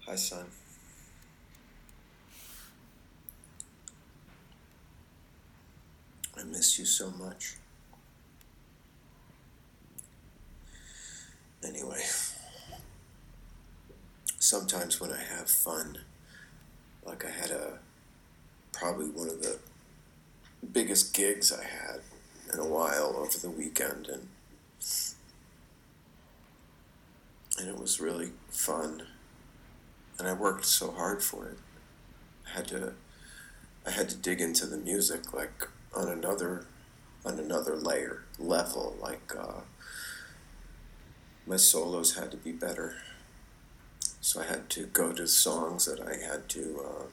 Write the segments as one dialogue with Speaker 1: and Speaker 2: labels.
Speaker 1: Hi, son. I miss you so much. Anyway, sometimes when I have fun, like I had probably one of the biggest gigs I had in a while over the weekend, and it was really fun, and I worked so hard for it. I had to I had to dig into the music like on another level. Like my solos had to be better, so I had to go to songs that I had to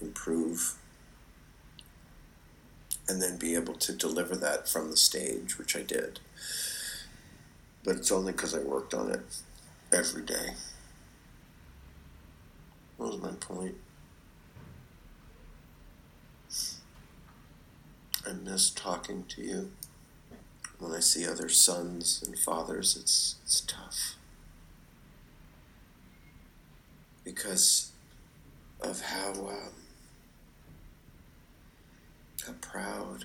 Speaker 1: improve, and then be able to deliver that from the stage, which I did. But it's only because I worked on it every day. What was my point? I miss talking to you. When I see other sons and fathers, it's tough because of how proud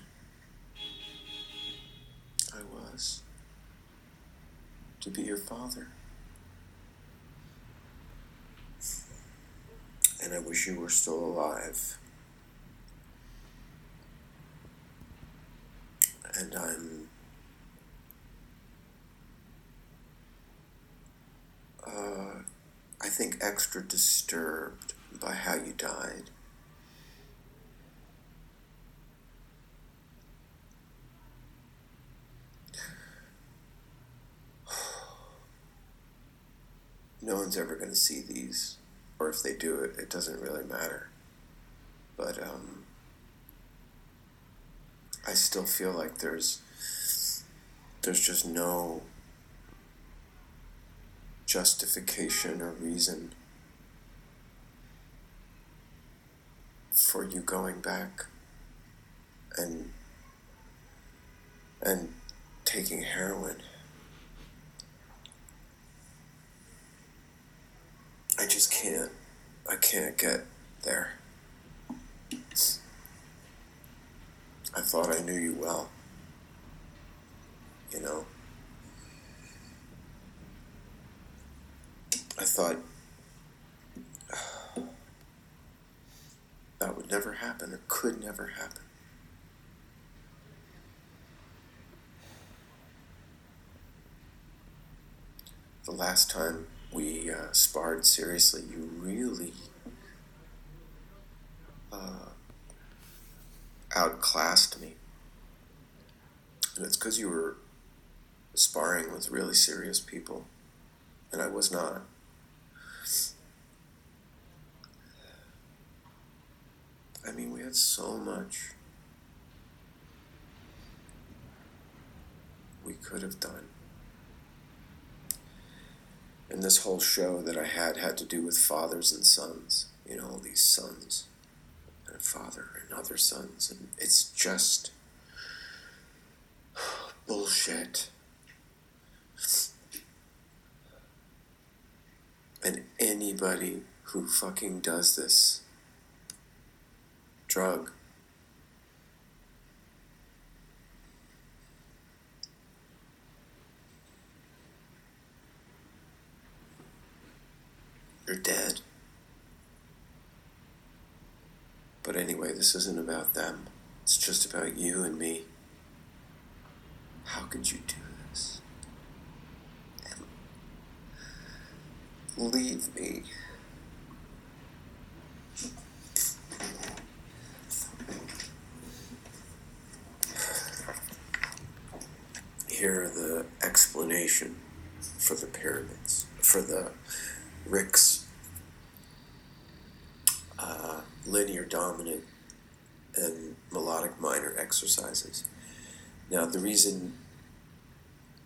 Speaker 1: I was to be your father, and I wish you were still alive. And I think, extra disturbed by how you died. No one's ever going to see these, or if they do it, it doesn't really matter. But I still feel like there's just no justification or reason for you going back and and taking heroin. I just can't. I can't get there. I thought I knew you well. You know, I thought that would never happen. It could never happen. The last time we sparred seriously, you really outclassed me. And it's because you were sparring with really serious people, and I was not. I mean, we had so much we could have done. And this whole show that I had to do with fathers and sons. You know, all these sons, and a father and other sons. And it's just bullshit. And anybody who fucking does this drug, you're dead. But anyway, this isn't about them. It's just about you and me. How could you do this? Leave me. Here are the explanation for the pyramids, for the Rick's linear dominant and melodic minor exercises. Now, the reason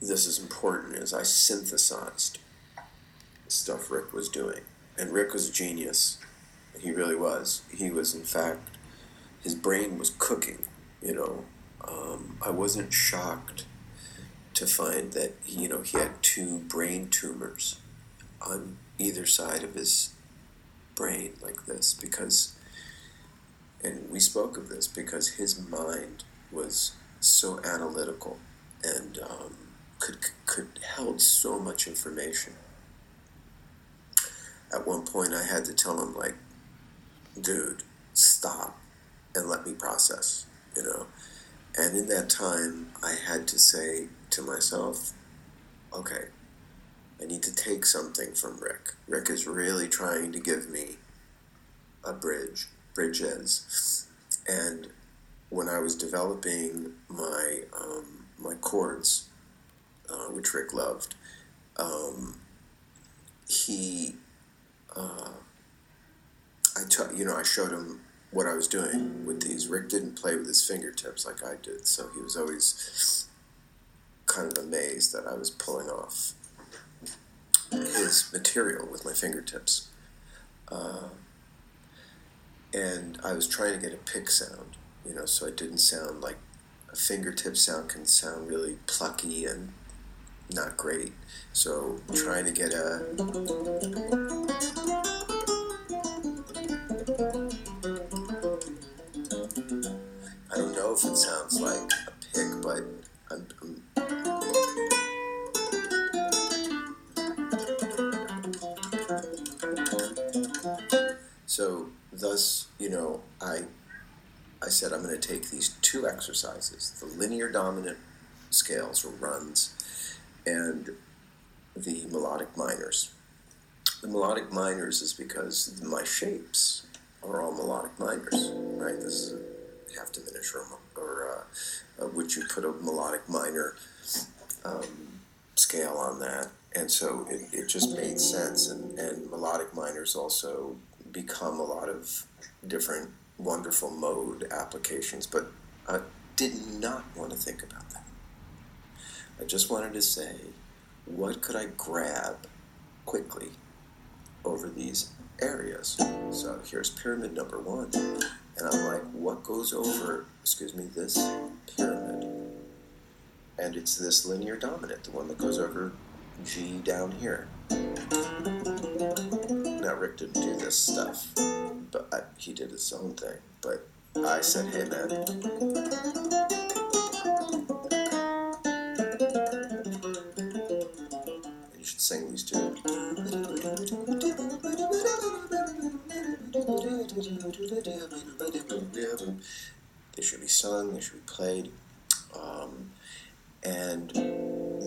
Speaker 1: this is important is I synthesized the stuff Rick was doing. And Rick was a genius. He really was. He was, in fact, his brain was cooking, you know. I wasn't shocked to find that, he had two brain tumors on either side of his brain like this, because, and we spoke of this, because his mind was so analytical and could held so much information. At one point, I had to tell him, like, dude, stop and let me process, you know. And in that time, I had to say to myself, okay, I need to take something from Rick. Rick is really trying to give me a bridges. And when I was developing my chords, which Rick loved, he, I showed him what I was doing with these. Rick didn't play with his fingertips like I did, so he was always kind of amazed that I was pulling off his material with my fingertips. And I was trying to get a pick sound, so it didn't sound like a fingertip sound can sound really plucky and not great. So trying to get I don't know if it sounds like a pick, but I'm so thus, I said I'm going to take these two exercises, the linear dominant scales or runs and the melodic minors. The melodic minors is because my shapes are all melodic minors, right? This is a half diminished or would you put a melodic minor scale on that? And so it just made sense. And melodic minors also become a lot of different wonderful mode applications, but I did not want to think about that. I just wanted to say, what could I grab quickly over these areas? So here's pyramid number 1, and I'm like, what goes over, this pyramid? And it's this linear dominant, the one that goes over G down here. Now Rick didn't do this stuff, but he did his own thing. But I said, hey man, you should sing these two. They should be sung, they should be played, and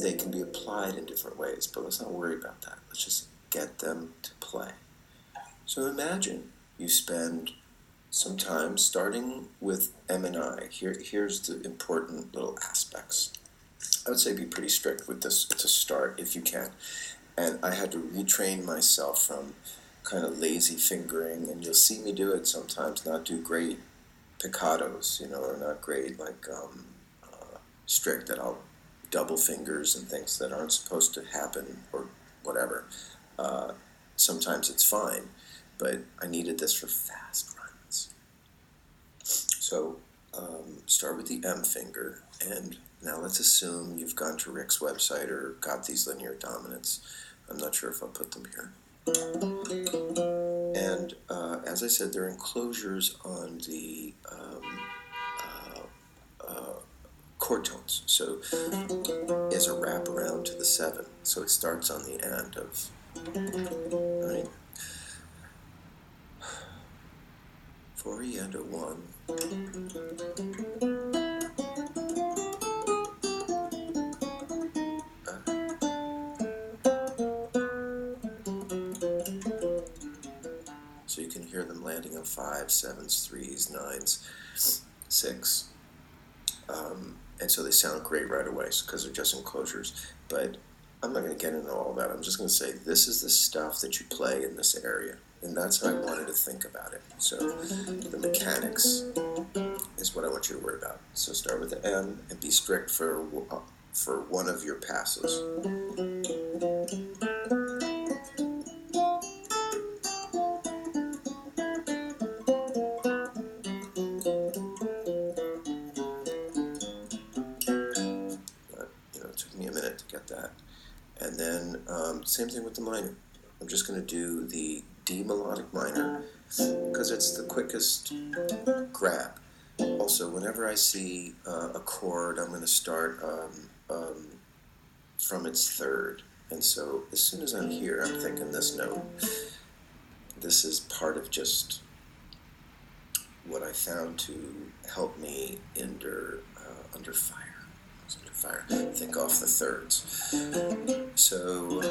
Speaker 1: they can be applied in different ways, but let's not worry about that. Let's just get them to play. So imagine you spend some time starting with M and I. Here's the important little aspects. I would say be pretty strict with this to start if you can. And I had to retrain myself from kind of lazy fingering, and you'll see me do it sometimes, not do great piccatos, or not great like strict, that I'll double fingers and things that aren't supposed to happen or whatever. Sometimes it's fine, but I needed this for fast runs. So start with the M finger, and now let's assume you've gone to Rick's website or got these linear dominants. I'm not sure if I'll put them here. And as I said, there are enclosures on the chord tones. So is a wraparound to the 7. So it starts on the end of, right? For E and a 1. So you can hear them landing on 5s, 7s, 3s, 9s, 6. And so they sound great right away because they're just enclosures. But I'm not going to get into all that. I'm just going to say this is the stuff that you play in this area. And that's how I wanted to think about it. So the mechanics is what I want you to worry about. So start with the M and be strict for one of your passes. It took me a minute to get that. And then same thing with the minor. I'm just going to do the D melodic minor, because it's the quickest grab. Also, whenever I see a chord, I'm going to start from its third. And so as soon as I'm here, I'm thinking this note. This is part of just what I found to help me under fire. Under fire. Think off the thirds. So,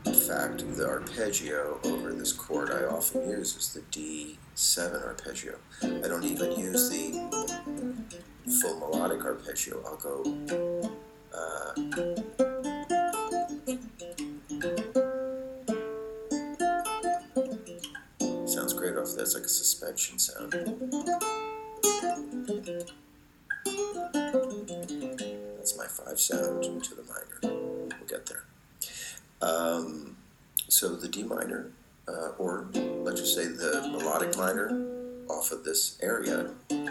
Speaker 1: in fact, the arpeggio over this chord I often use is the D7 arpeggio. I don't even use the full melodic arpeggio. I'll go sounds great off that's like a suspension sound. That's my 5 sound to the minor. We'll get there. So the D minor, or let's just say the melodic minor off of this area. Make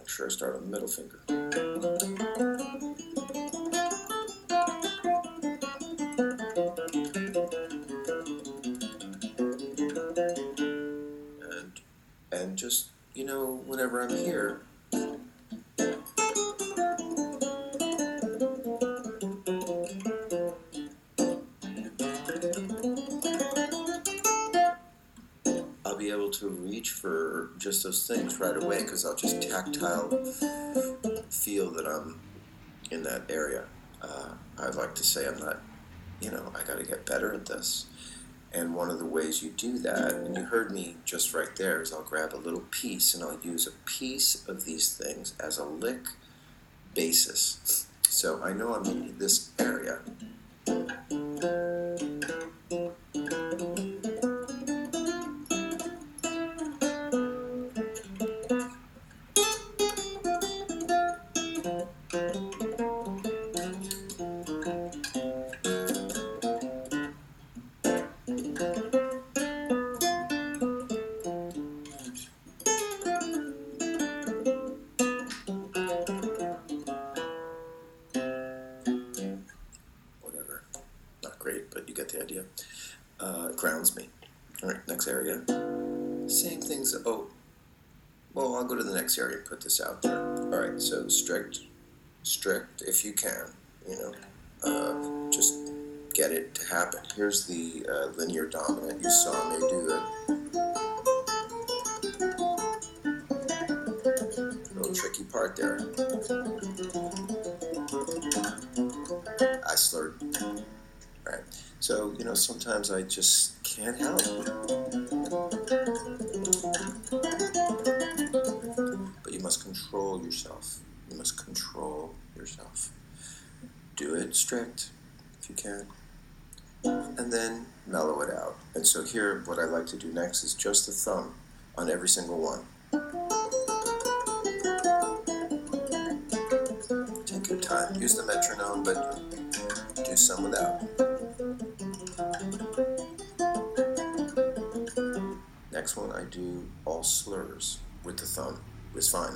Speaker 1: sure I start on the middle finger. And just, whenever I'm here, I'll be able to reach for just those things right away because I'll just tactile feel that I'm in that area. I'd like to say I'm not, I got to get better at this. And one of the ways you do that, and you heard me just right there, is I'll grab a little piece and I'll use a piece of these things as a lick basis. So I know I'm in this area. But you get the idea. Grounds me. All right, next area. Same things. Oh, well, I'll go to the next area and put this out there. All right, so strict, if you can, just get it to happen. Here's the linear dominant. You saw me do it. Little tricky part there. I slurred. Right. So, sometimes I just can't help. But you must control yourself. You must control yourself. Do it strict, if you can. And then mellow it out. And so here, what I like to do next is just the thumb on every single one. Take your time. Use the metronome, but do some without. Next one, I do all slurs with the thumb. It's fine.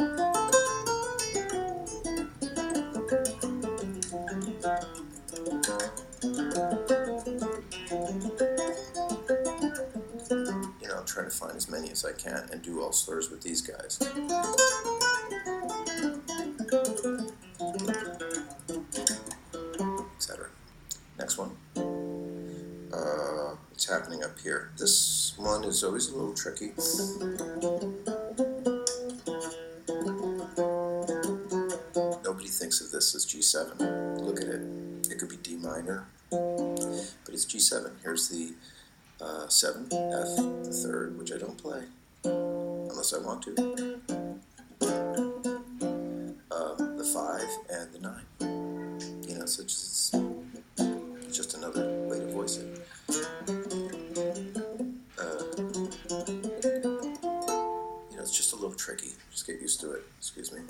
Speaker 1: I'll try to find as many as I can and do all slurs with these guys. Etc. Next one. It's happening up here. This one is always a little tricky. Nobody thinks of this as G7. Look at it. It could be D minor, but it's G7. Here's the 7, F, the third, which I don't play, unless I want to. The 5 and the 9. So it's just another way to voice it. It's just a little tricky. Just get used to it. Excuse me.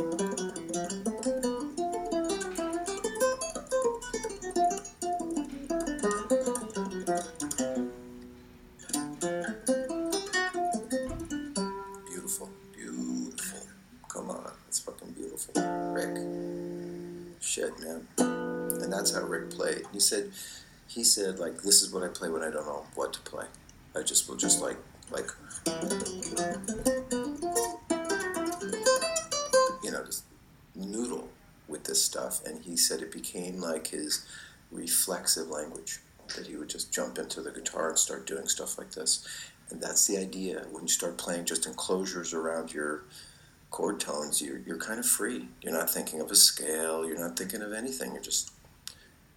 Speaker 1: Beautiful. Beautiful. Come on. It's fucking beautiful. Rick. Shit, man. And that's how Rick played. He said, he said, like, this is what I play when I don't know what to play. I just will just like, just noodle with this stuff. And he said it became like his reflexive language, that he would just jump into the guitar and start doing stuff like this. And that's the idea. When you start playing just enclosures around your chord tones, you're kind of free. You're not thinking of a scale. You're not thinking of anything. You just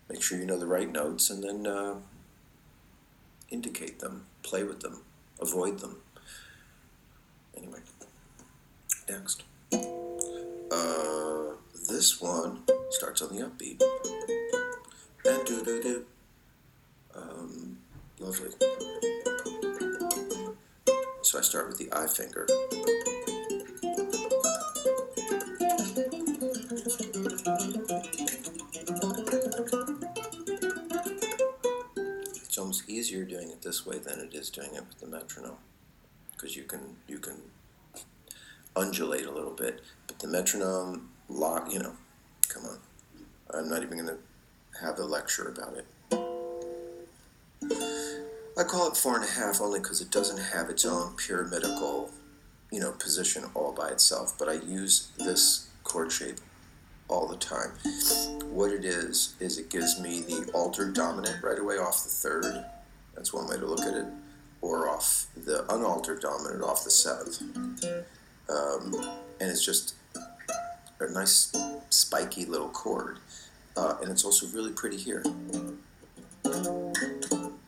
Speaker 1: make sure you know the right notes, and then indicate them, play with them, avoid them. Anyway, next. This one starts on the upbeat. And do-do-do. Lovely. So I start with the I finger. It's almost easier doing it this way than it is doing it with the metronome, because you can undulate a little bit, but the metronome come on. I'm not even going to have a lecture about it. I call it 4.5 only because it doesn't have its own pyramidical, position all by itself, but I use this chord shape all the time. What it is it gives me the altered dominant right away off the third. That's one way to look at it. Or off the unaltered dominant off the seventh. And it's just a nice spiky little chord. And it's also really pretty here.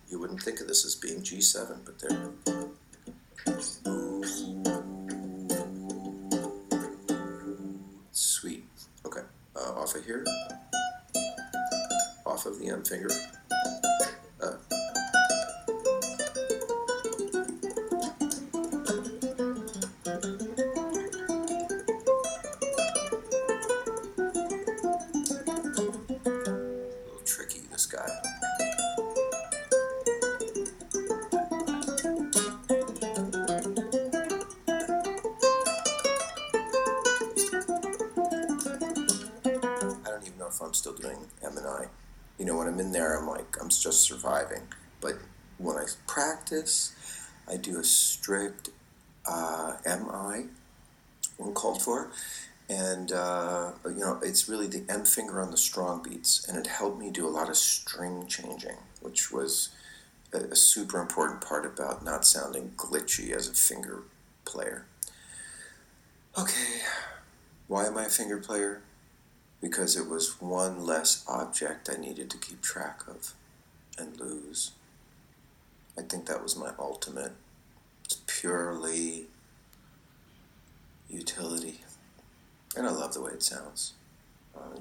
Speaker 1: You wouldn't think of this as being G7, but there. Sweet. Okay. Off of here. Off of the M finger. Tricky, this guy. I don't even know if I'm still doing M and I. When I'm in there, I'm just surviving. But when I practice, I do a strict MI when called for. And, it's really the M finger on the strong beats. And it helped me do a lot of string changing, which was a super important part about not sounding glitchy as a finger player. Okay, why am I a finger player? Because it was one less object I needed to keep track of and lose. I think that was my ultimate. It's purely utility. And I love the way it sounds.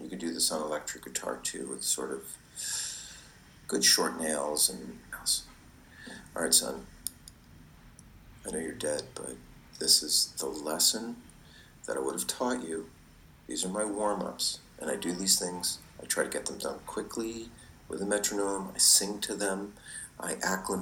Speaker 1: You could do this on electric guitar too, with sort of good short nails and else. All right, son. I know you're dead, but this is the lesson that I would have taught you. These are my warm-ups, and I do these things. I try to get them done quickly with a metronome. I sing to them. I acclimate